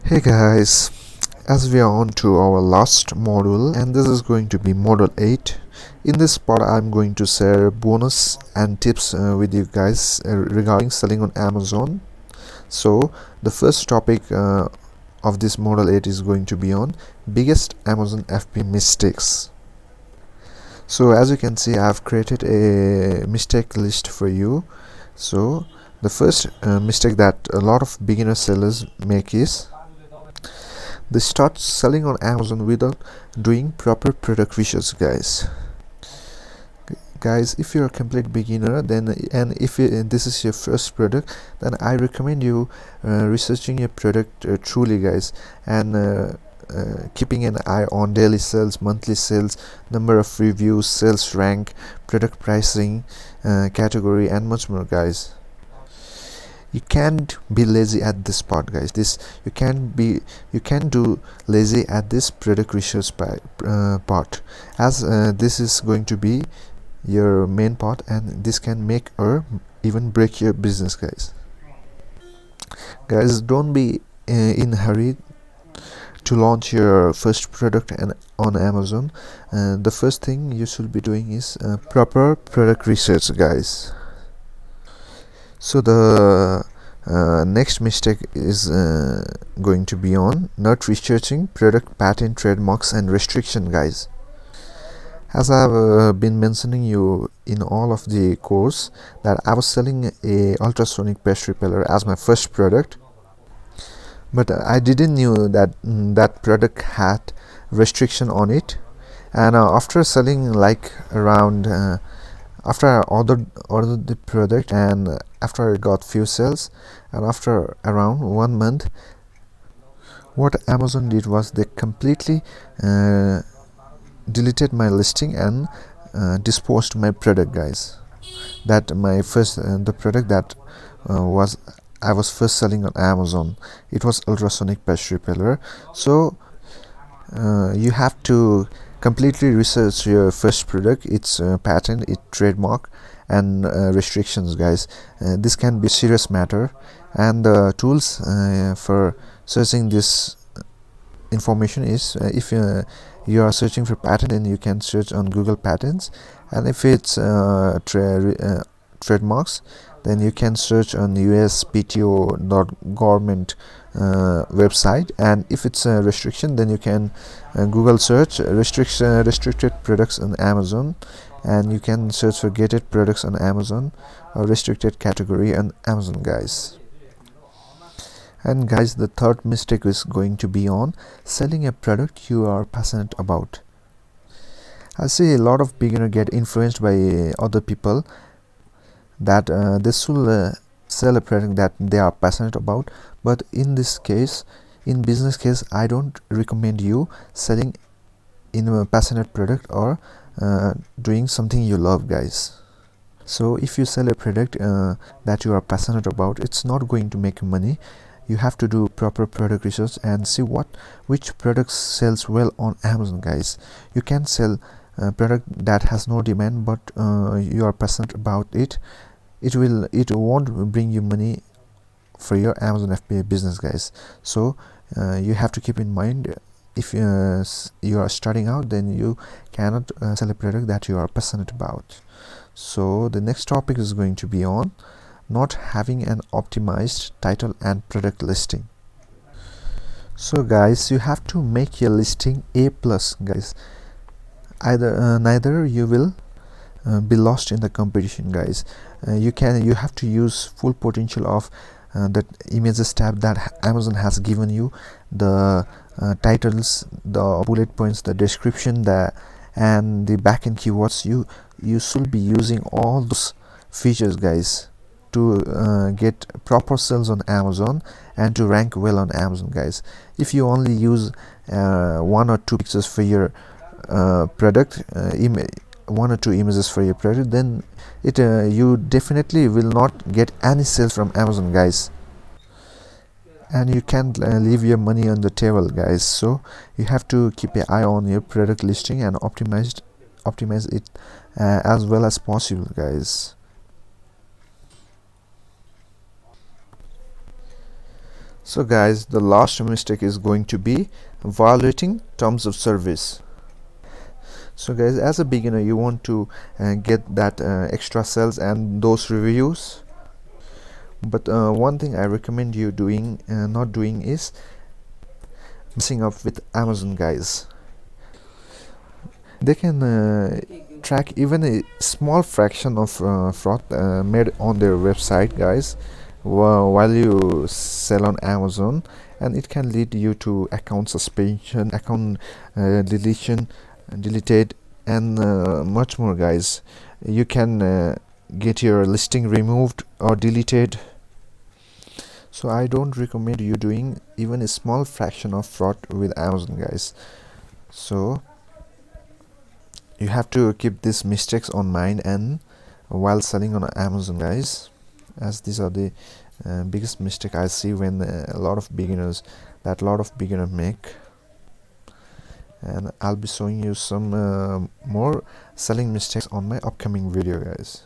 Hey guys, as we are on to our last module, and this is going to be module 8. In this part I'm going to share bonus and tips with you guys regarding selling on Amazon. So the first topic of this module 8 is going to be on biggest Amazon FBA mistakes. So as you can see, I've created a mistake list for you. So the first mistake that a lot of beginner sellers make is they start selling on Amazon without doing proper product research, guys. If you're a complete beginner, then and if this is your first product, then I recommend you researching your product truly, guys, and keeping an eye on daily sales, monthly sales, number of reviews, sales rank, product pricing, category, and much more, guys. You can't be lazy at this part, guys. You can do lazy at this product research part, as this is going to be your main part, and this can make or even break your business, guys. Don't be in a hurry to launch your first product on Amazon. The first thing you should be doing is proper product research, guys. So the next mistake is going to be on not researching product patent, trademarks, and restriction, guys. As I've been mentioning you in all of the course, that I was selling a ultrasonic pest repeller as my first product, but I didn't knew that that product had restriction on it. And after selling like around after I ordered the product, and after I got few sales, and after around 1 month, what Amazon did was they completely deleted my listing and disposed my product, guys. That my first the product that I was first selling on Amazon, it was ultrasonic pest repeller. So you have to completely research your first product, its patent, its trademark, and restrictions, guys. This can be a serious matter, and the tools for searching this information is if you are searching for patent, then you can search on Google Patents, and if it's trademarks, then you can search on uspto.government website, and if it's a restriction, then you can Google search restricted products on Amazon, and you can search for gated products on Amazon or restricted category on Amazon, guys. And guys, the third mistake is going to be on selling a product you are passionate about. I see a lot of beginners get influenced by other people that they should sell a product that they are passionate about, but in this case, in business case, I don't recommend you selling in a passionate product or doing something you love, guys. So if you sell a product that you are passionate about, it's not going to make money. You have to do proper product research and see which product sells well on Amazon, guys. You can sell a product that has no demand, but you are passionate about it. It won't bring you money for your Amazon FBA business, guys. So you have to keep in mind, if you are starting out, then you cannot sell a product that you are passionate about. So the next topic is going to be on not having an optimized title and product listing. So guys, you have to make your listing A+, guys. Neither you will be lost in the competition, guys. You have to use full potential of that images tab that Amazon has given you, the titles, the bullet points, the description, and the backend keywords. You should be using all those features, guys, to get proper sales on Amazon and to rank well on Amazon, guys. If you only use 1 or 2 pictures for your product, 1 or 2 images for your product, then you definitely will not get any sales from Amazon, guys, and you can't leave your money on the table, guys. So you have to keep an eye on your product listing and optimize it as well as possible, guys. So guys, the last mistake is going to be violating terms of service. So guys, as a beginner, you want to get that extra sales and those reviews, but one thing I recommend you doing not doing is messing up with Amazon, guys. They can track even a small fraction of fraud made on their website, guys, while you sell on Amazon, and it can lead you to account suspension, account deletion, deleted, and much more, guys. You can get your listing removed or deleted. So I don't recommend you doing even a small fraction of fraud with Amazon, guys. So you have to keep these mistakes on mind and while selling on Amazon, guys, as these are the biggest mistake I see when a lot of beginners make. And I'll be showing you some more selling mistakes on my upcoming video, guys.